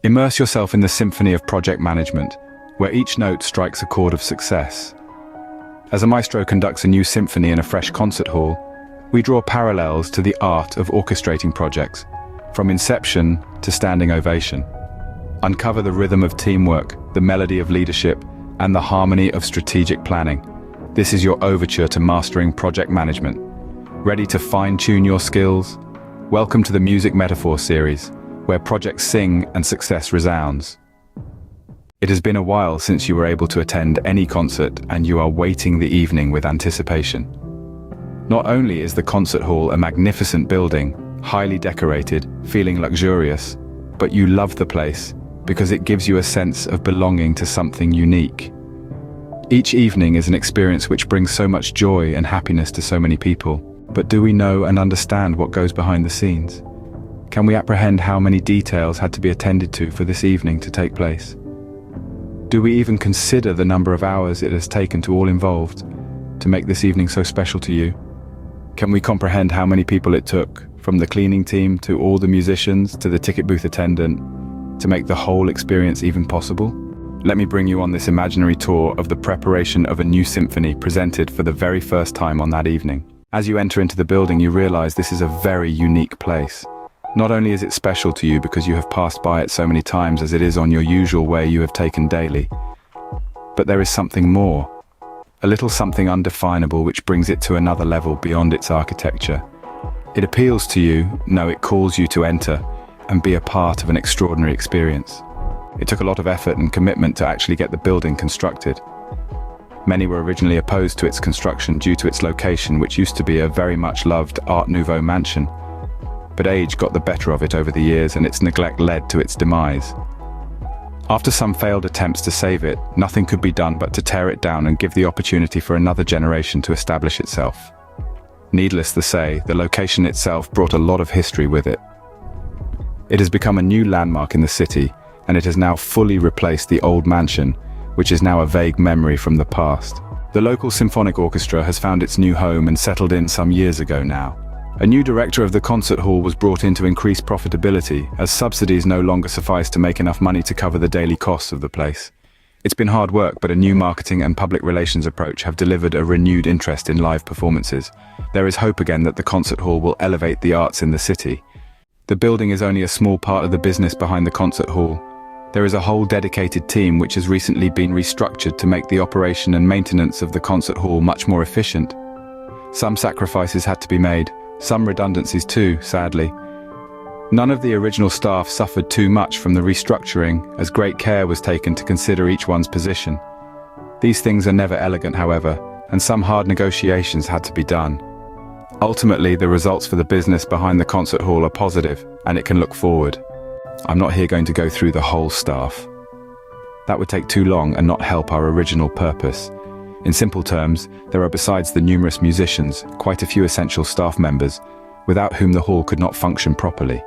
Immerse yourself in the symphony of project management, where each note strikes a chord of success. As a maestro conducts a new symphony in a fresh concert hall, we draw parallels to the art of orchestrating projects, from inception to standing ovation. Uncover the rhythm of teamwork, the melody of leadership, and the harmony of strategic planning. This is your overture to mastering project management. Ready to fine-tune your skills? Welcome to the MusicMetaphor series, where projects sing and success resounds. It has been a while since you were able to attend any concert, and you are waiting the evening with anticipation. Not only is the concert hall a magnificent building, highly decorated, feeling luxurious, but you love the place because it gives you a sense of belonging to something unique. Each evening is an experience which brings so much joy and happiness to so many people. But do we know and understand what goes behind the scenes? Can we apprehend how many details had to be attended to for this evening to take place? Do we even consider the number of hours it has taken to all involved to make this evening so special to you? Can we comprehend how many people it took, from the cleaning team to all the musicians to the ticket booth attendant, to make the whole experience even possible? Let me bring you on this imaginary tour of the preparation of a new symphony presented for the very first time on that evening. As you enter into the building, you realize this is a very unique place. Not only is it special to you because you have passed by it so many times as it is on your usual way you have taken daily, but there is something more. A little something undefinable which brings it to another level beyond its architecture. It appeals to you, no, it calls you to enter and be a part of an extraordinary experience. It took a lot of effort and commitment to actually get the building constructed. Many were originally opposed to its construction due to its location, which used to be a very much loved Art Nouveau mansion. But age got the better of it over the years, and its neglect led to its demise. After some failed attempts to save it, nothing could be done but to tear it down and give the opportunity for another generation to establish itself. Needless to say, the location itself brought a lot of history with it. It has become a new landmark in the city, and it has now fully replaced the old mansion, which is now a vague memory from the past. The local symphonic orchestra has found its new home and settled in some years ago now. A new director of the concert hall was brought in to increase profitability, as subsidies no longer suffice to make enough money to cover the daily costs of the place. It's been hard work, but a new marketing and public relations approach have delivered a renewed interest in live performances. There is hope again that the concert hall will elevate the arts in the city. The building is only a small part of the business behind the concert hall. There is a whole dedicated team which has recently been restructured to make the operation and maintenance of the concert hall much more efficient. Some sacrifices had to be made, some redundancies too, sadly. None of the original staff suffered too much from the restructuring, as great care was taken to consider each one's position. These things are never elegant, however, and some hard negotiations had to be done. Ultimately, the results for the business behind the concert hall are positive, and it can look forward. I'm not here going to go through the whole staff. That would take too long and not help our original purpose. In simple terms, there are, besides the numerous musicians, quite a few essential staff members, without whom the hall could not function properly.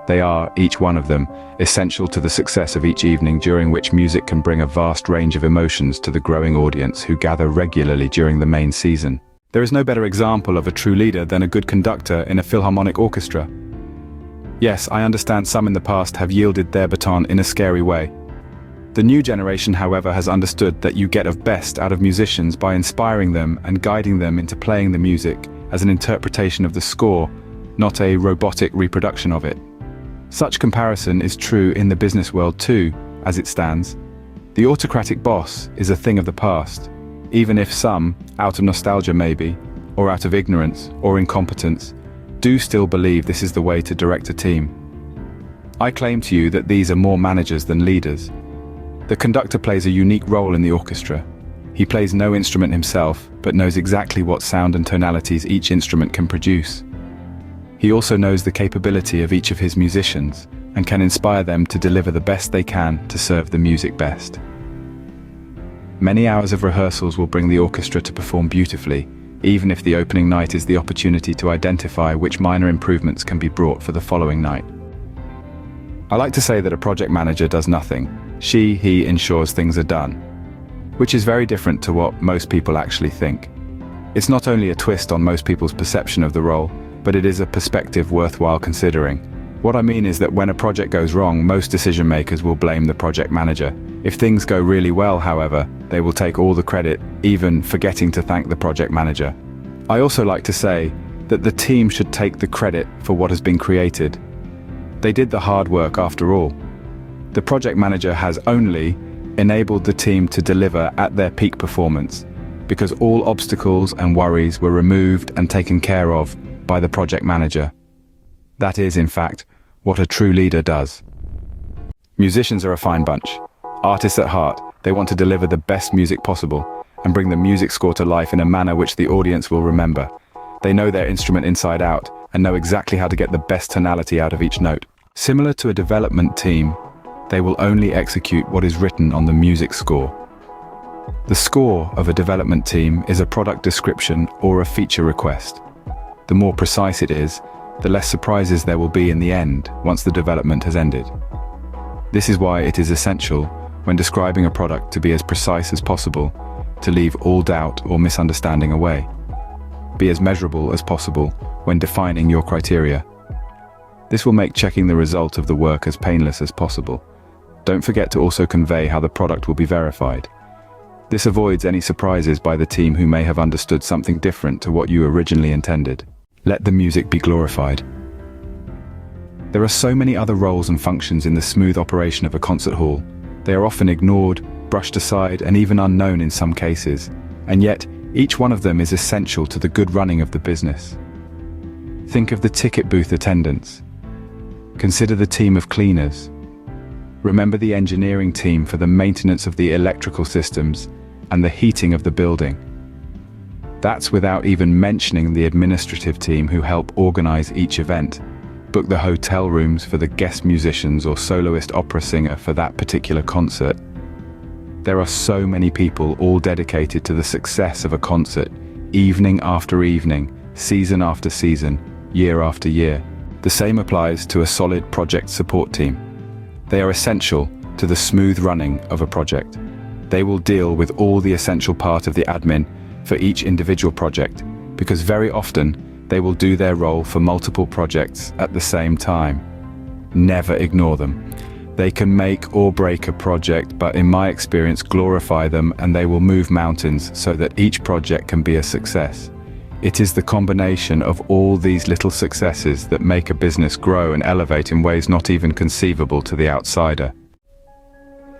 They are, each one of them, essential to the success of each evening, during which music can bring a vast range of emotions to the growing audience who gather regularly during the main season. There is no better example of a true leader than a good conductor in a philharmonic orchestra. Yes, I understand some in the past have yielded their baton in a scary way. The new generation, however, has understood that you get of best out of musicians by inspiring them and guiding them into playing the music as an interpretation of the score, not a robotic reproduction of it. Such comparison is true in the business world too, as it stands. The autocratic boss is a thing of the past, even if some, out of nostalgia maybe, or out of ignorance or incompetence, do still believe this is the way to direct a team. I claim to you that these are more managers than leaders. The conductor plays a unique role in the orchestra. He plays no instrument himself, but knows exactly what sound and tonalities each instrument can produce. He also knows the capability of each of his musicians and can inspire them to deliver the best they can to serve the music best. Many hours of rehearsals will bring the orchestra to perform beautifully, even if the opening night is the opportunity to identify which minor improvements can be brought for the following night. I like to say that a project manager does nothing. He ensures things are done, which is very different to what most people actually think. It's not only a twist on most people's perception of the role, but it is a perspective worthwhile considering. What I mean is that when a project goes wrong, most decision makers will blame the project manager. If things go really well, however, they will take all the credit, even forgetting to thank the project manager. I also like to say that the team should take the credit for what has been created. They did the hard work after all. The project manager has only enabled the team to deliver at their peak performance, because all obstacles and worries were removed and taken care of by the project manager. That is, in fact, what a true leader does. Musicians are a fine bunch. Artists at heart, they want to deliver the best music possible and bring the music score to life in a manner which the audience will remember. They know their instrument inside out and know exactly how to get the best tonality out of each note. Similar to a development team, they will only execute what is written on the music score. The score of a development team is a product description or a feature request. The more precise it is, the less surprises there will be in the end once the development has ended. This is why it is essential, when describing a product, to be as precise as possible, to leave all doubt or misunderstanding away. Be as measurable as possible when defining your criteria. This will make checking the result of the work as painless as possible. Don't forget to also convey how the product will be verified. This avoids any surprises by the team who may have understood something different to what you originally intended. Let the music be glorified. There are so many other roles and functions in the smooth operation of a concert hall. They are often ignored, brushed aside, and even unknown in some cases. And yet, each one of them is essential to the good running of the business. Think of the ticket booth attendants. Consider the team of cleaners. Remember the engineering team for the maintenance of the electrical systems and the heating of the building. That's without even mentioning the administrative team who help organize each event, book the hotel rooms for the guest musicians or soloist opera singer for that particular concert. There are so many people all dedicated to the success of a concert, evening after evening, season after season, year after year. The same applies to a solid project support team. They are essential to the smooth running of a project. They will deal with all the essential part of the admin for each individual project, because very often they will do their role for multiple projects at the same time. Never ignore them. They can make or break a project, but in my experience, glorify them, and they will move mountains so that each project can be a success. It is the combination of all these little successes that make a business grow and elevate in ways not even conceivable to the outsider.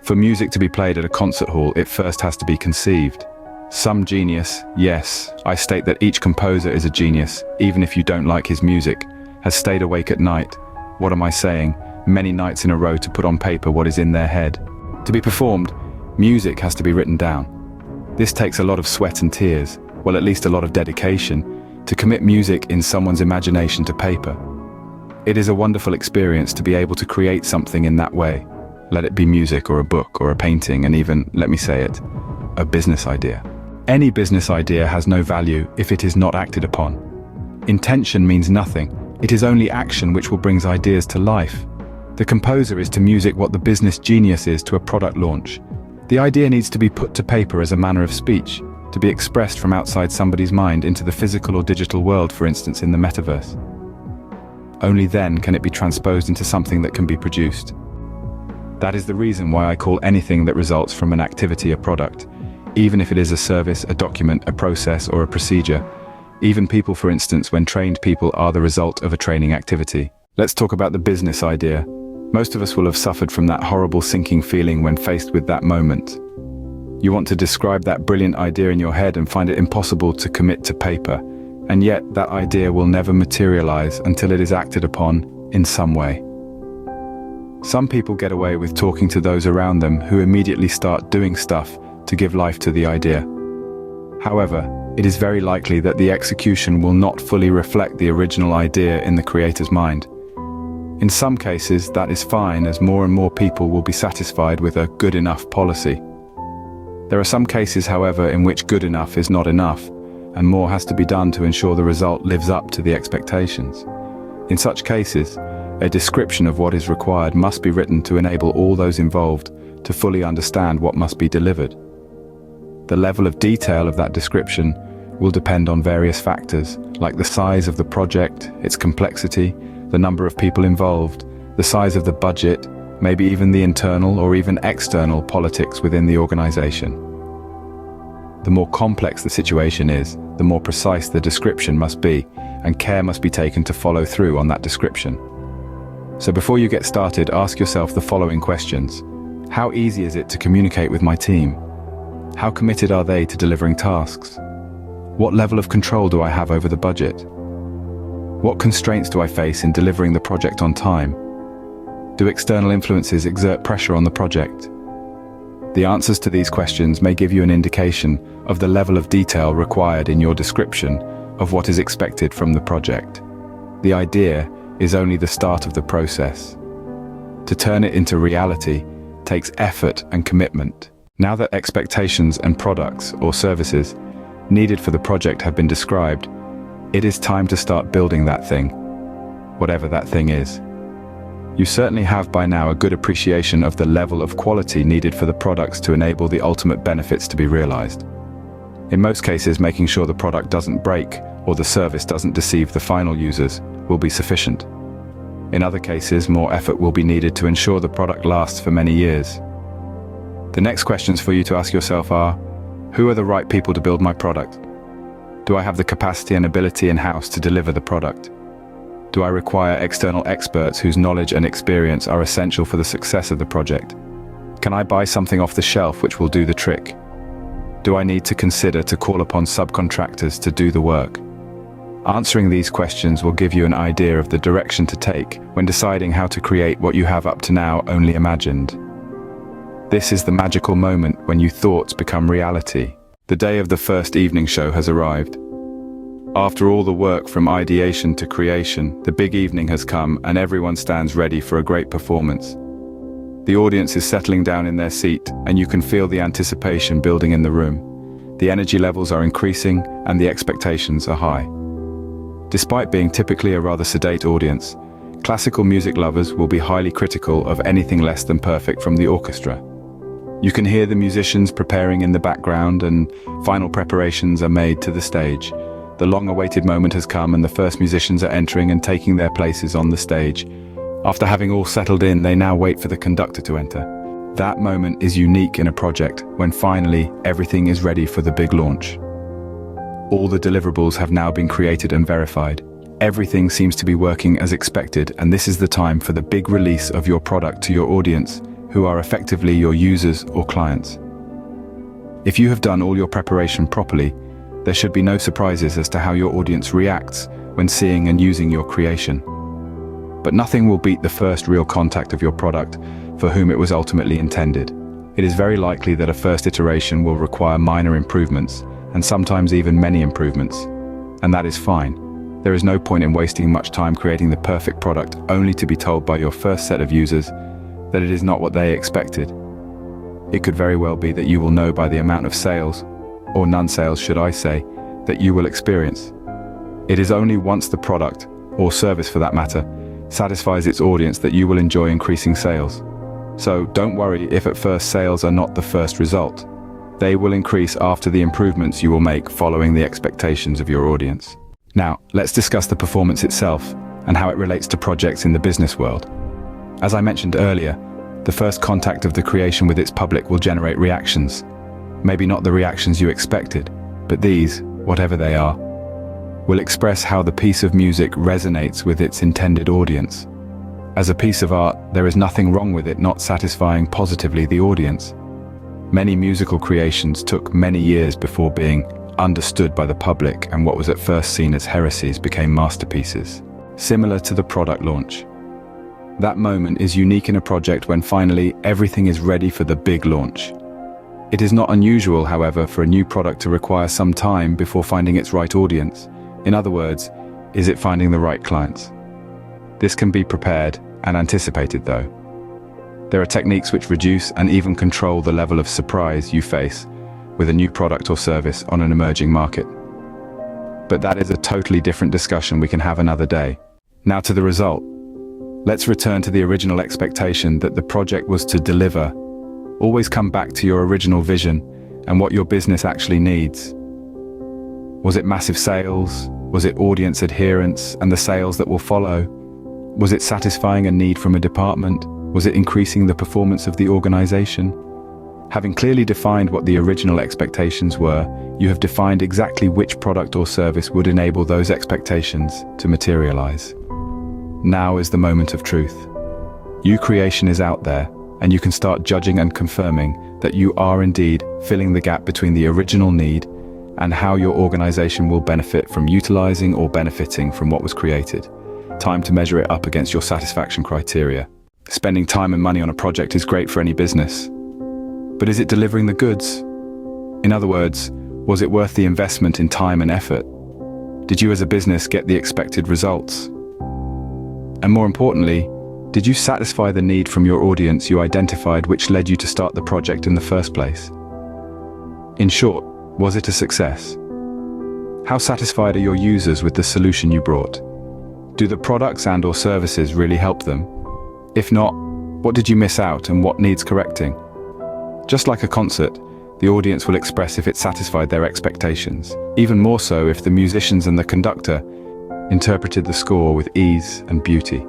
For music to be played at a concert hall, it first has to be conceived. Some genius, yes, I state that each composer is a genius, even if you don't like his music, has stayed awake at night. What am I saying? Many nights in a row to put on paper what is in their head. To be performed, music has to be written down. This takes a lot of sweat and tears, well, at least a lot of dedication, to commit music in someone's imagination to paper. It is a wonderful experience to be able to create something in that way. Let it be music or a book or a painting, and even, let me say it, a business idea. Any business idea has no value if it is not acted upon. Intention means nothing. It is only action which will bring ideas to life. The composer is to music what the business genius is to a product launch. The idea needs to be put to paper as a manner of speech, to be expressed from outside somebody's mind into the physical or digital world, for instance in the metaverse. Only then can it be transposed into something that can be produced. That is the reason why I call anything that results from an activity a product, even if it is a service, a document, a process, or a procedure. Even people, for instance, when trained people are the result of a training activity. Let's talk about the business idea. Most of us will have suffered from that horrible sinking feeling when faced with that moment. You want to describe that brilliant idea in your head and find it impossible to commit to paper, and yet that idea will never materialize until it is acted upon in some way. Some people get away with talking to those around them who immediately start doing stuff to give life to the idea. However, it is very likely that the execution will not fully reflect the original idea in the creator's mind. In some cases, that is fine, as more and more people will be satisfied with a good enough policy. There are some cases, however, in which good enough is not enough, and more has to be done to ensure the result lives up to the expectations. In such cases, a description of what is required must be written to enable all those involved to fully understand what must be delivered. The level of detail of that description will depend on various factors, like the size of the project, its complexity, the number of people involved, the size of the budget, maybe even the internal or even external politics within the organization. The more complex the situation is, the more precise the description must be, and care must be taken to follow through on that description. So before you get started, ask yourself the following questions. How easy is it to communicate with my team? How committed are they to delivering tasks? What level of control do I have over the budget? What constraints do I face in delivering the project on time? Do external influences exert pressure on the project? The answers to these questions may give you an indication of the level of detail required in your description of what is expected from the project. The idea is only the start of the process. To turn it into reality takes effort and commitment. Now that expectations and products or services needed for the project have been described, it is time to start building that thing, whatever that thing is. You certainly have by now a good appreciation of the level of quality needed for the products to enable the ultimate benefits to be realized. In most cases, making sure the product doesn't break or the service doesn't deceive the final users will be sufficient. In other cases, more effort will be needed to ensure the product lasts for many years. The next questions for you to ask yourself are, who are the right people to build my product? Do I have the capacity and ability in-house to deliver the product? Do I require external experts whose knowledge and experience are essential for the success of the project? Can I buy something off the shelf which will do the trick? Do I need to consider to call upon subcontractors to do the work? Answering these questions will give you an idea of the direction to take when deciding how to create what you have up to now only imagined. This is the magical moment when your thoughts become reality. The day of the first evening show has arrived. After all the work from ideation to creation, the big evening has come and everyone stands ready for a great performance. The audience is settling down in their seat and you can feel the anticipation building in the room. The energy levels are increasing and the expectations are high. Despite being typically a rather sedate audience, classical music lovers will be highly critical of anything less than perfect from the orchestra. You can hear the musicians preparing in the background and final preparations are made to the stage. The long-awaited moment has come and the first musicians are entering and taking their places on the stage. After having all settled in, they now wait for the conductor to enter. That moment is unique in a project when finally everything is ready for the big launch. All the deliverables have now been created and verified. Everything seems to be working as expected, and this is the time for the big release of your product to your audience, who are effectively your users or clients. If you have done all your preparation properly, there should be no surprises as to how your audience reacts when seeing and using your creation. But nothing will beat the first real contact of your product for whom it was ultimately intended. It is very likely that a first iteration will require minor improvements, and sometimes even many improvements. And that is fine. There is no point in wasting much time creating the perfect product only to be told by your first set of users that it is not what they expected. It could very well be that you will know by the amount of sales, or non-sales should I say, that you will experience. It is only once the product, or service for that matter, satisfies its audience that you will enjoy increasing sales. So don't worry if at first sales are not the first result. They will increase after the improvements you will make following the expectations of your audience. Now, let's discuss the performance itself and how it relates to projects in the business world. As I mentioned earlier, the first contact of the creation with its public will generate reactions. Maybe not the reactions you expected, but these, whatever they are, will express how the piece of music resonates with its intended audience. As a piece of art, there is nothing wrong with it not satisfying positively the audience. Many musical creations took many years before being understood by the public, and what was at first seen as heresies became masterpieces. Similar to the product launch. That moment is unique in a project when finally everything is ready for the big launch. It is not unusual, however, for a new product to require some time before finding its right audience. In other words, is it finding the right clients? This can be prepared and anticipated though. There are techniques which reduce and even control the level of surprise you face with a new product or service on an emerging market. But that is a totally different discussion we can have another day. Now to the result. Let's return to the original expectation that the project was to deliver. Always come back to your original vision and what your business actually needs. Was it massive sales? Was it audience adherence and the sales that will follow? Was it satisfying a need from a department? Was it increasing the performance of the organization? Having clearly defined what the original expectations were, you have defined exactly which product or service would enable those expectations to materialize. Now is the moment of truth. Your creation is out there, and you can start judging and confirming that you are indeed filling the gap between the original need and how your organization will benefit from utilizing or benefiting from what was created. Time to measure it up against your satisfaction criteria. Spending time and money on a project is great for any business. But is it delivering the goods? In other words, was it worth the investment in time and effort? Did you as a business get the expected results? And more importantly, did you satisfy the need from your audience you identified which led you to start the project in the first place? In short, was it a success? How satisfied are your users with the solution you brought? Do the products and/or services really help them? If not, what did you miss out and what needs correcting? Just like a concert, the audience will express if it satisfied their expectations, even more so if the musicians and the conductor interpreted the score with ease and beauty.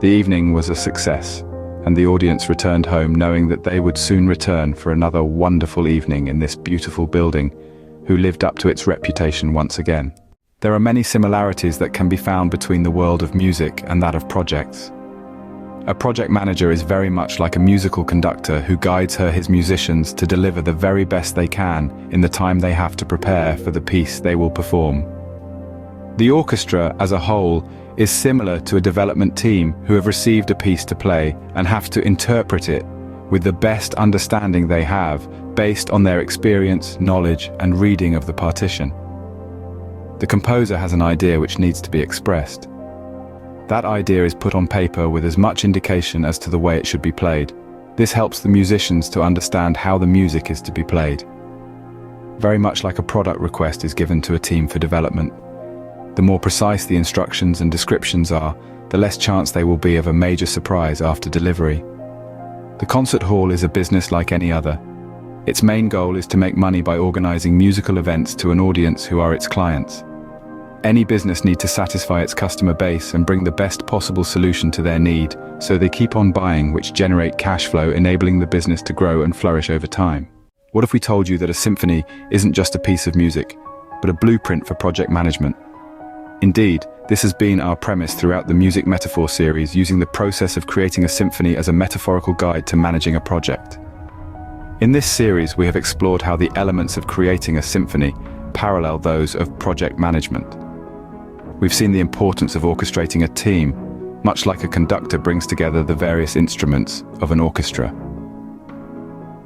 The evening was a success, and the audience returned home knowing that they would soon return for another wonderful evening in this beautiful building, who lived up to its reputation once again. There are many similarities that can be found between the world of music and that of projects. A project manager is very much like a musical conductor who guides his musicians to deliver the very best they can in the time they have to prepare for the piece they will perform. The orchestra as a whole is similar to a development team who have received a piece to play and have to interpret it with the best understanding they have based on their experience, knowledge, and reading of the partition. The composer has an idea which needs to be expressed. That idea is put on paper with as much indication as to the way it should be played. This helps the musicians to understand how the music is to be played. Very much like a product request is given to a team for development. The more precise the instructions and descriptions are, the less chance they will be of a major surprise after delivery. The concert hall is a business like any other. Its main goal is to make money by organizing musical events to an audience who are its clients. Any business needs to satisfy its customer base and bring the best possible solution to their need, so they keep on buying, which generate cash flow, enabling the business to grow and flourish over time. What if we told you that a symphony isn't just a piece of music, but a blueprint for project management? Indeed, this has been our premise throughout the MusicMetaphor series, using the process of creating a symphony as a metaphorical guide to managing a project. In this series, we have explored how the elements of creating a symphony parallel those of project management. We've seen the importance of orchestrating a team, much like a conductor brings together the various instruments of an orchestra.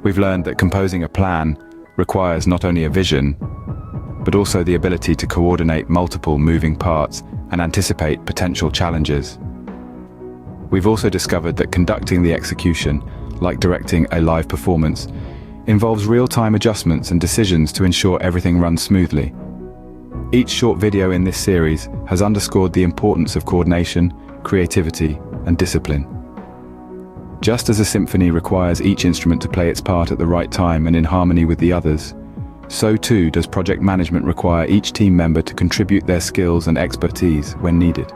We've learned that composing a plan requires not only a vision, but also the ability to coordinate multiple moving parts and anticipate potential challenges. We've also discovered that conducting the execution, like directing a live performance, involves real-time adjustments and decisions to ensure everything runs smoothly. Each short video in this series has underscored the importance of coordination, creativity, and discipline. Just as a symphony requires each instrument to play its part at the right time and in harmony with the others, so too does project management require each team member to contribute their skills and expertise when needed.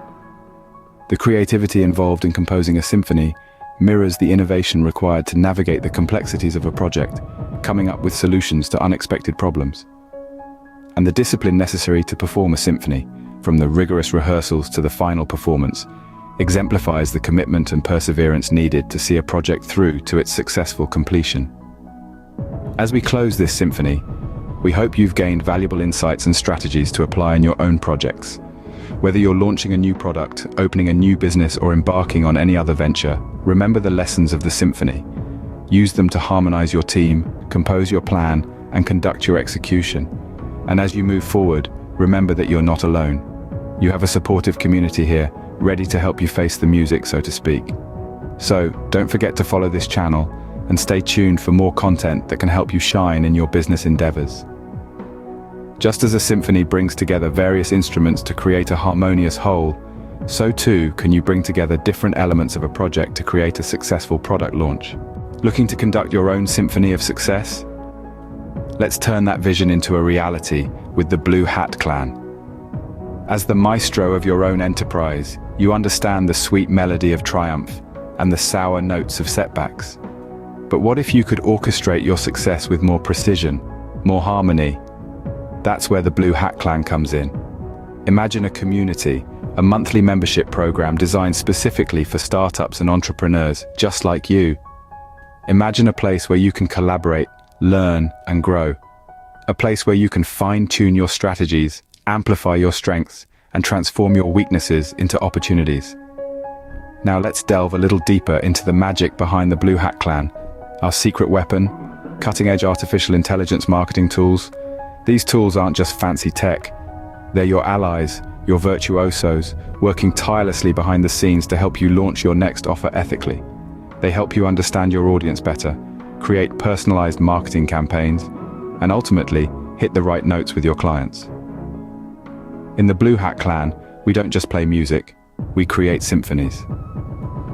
The creativity involved in composing a symphony mirrors the innovation required to navigate the complexities of a project, coming up with solutions to unexpected problems. And the discipline necessary to perform a symphony, from the rigorous rehearsals to the final performance, exemplifies the commitment and perseverance needed to see a project through to its successful completion. As we close this symphony, we hope you've gained valuable insights and strategies to apply in your own projects. Whether you're launching a new product, opening a new business, or embarking on any other venture, remember the lessons of the symphony. Use them to harmonize your team, compose your plan, and conduct your execution. And as you move forward, remember that you're not alone. You have a supportive community here, ready to help you face the music, so to speak. So, don't forget to follow this channel and stay tuned for more content that can help you shine in your business endeavors. Just as a symphony brings together various instruments to create a harmonious whole, so too can you bring together different elements of a project to create a successful product launch. Looking to conduct your own symphony of success? Let's turn that vision into a reality with the Blue Hat Clan. As the maestro of your own enterprise, you understand the sweet melody of triumph and the sour notes of setbacks. But what if you could orchestrate your success with more precision, more harmony? That's where the Blue Hat Clan comes in. Imagine a community, a monthly membership program designed specifically for startups and entrepreneurs just like you. Imagine a place where you can collaborate, learn, and grow. A place where you can fine-tune your strategies, amplify your strengths, and transform your weaknesses into opportunities. Now let's delve a little deeper into the magic behind the Blue Hat Clan, our secret weapon, cutting-edge artificial intelligence marketing tools. These tools aren't just fancy tech. They're your allies, your virtuosos, working tirelessly behind the scenes to help you launch your next offer ethically. They help you understand your audience better, create personalized marketing campaigns, and ultimately hit the right notes with your clients. In the Blue Hat Clan, we don't just play music, we create symphonies.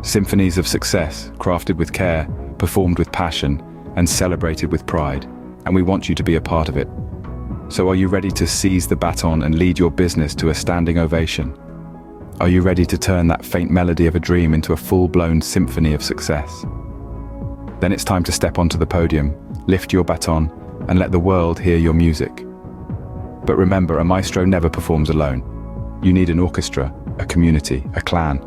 Symphonies of success, crafted with care, performed with passion, and celebrated with pride. And we want you to be a part of it. So are you ready to seize the baton and lead your business to a standing ovation? Are you ready to turn that faint melody of a dream into a full-blown symphony of success? Then it's time to step onto the podium, lift your baton, and let the world hear your music. But remember, a maestro never performs alone. You need an orchestra, a community, a clan.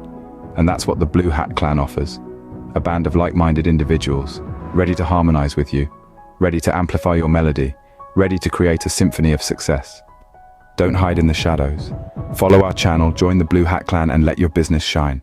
And that's what the Blue Hat Clan offers. A band of like-minded individuals, ready to harmonize with you, ready to amplify your melody, ready to create a symphony of success. Don't hide in the shadows. Follow our channel, join the Blue Hat Clan, and let your business shine.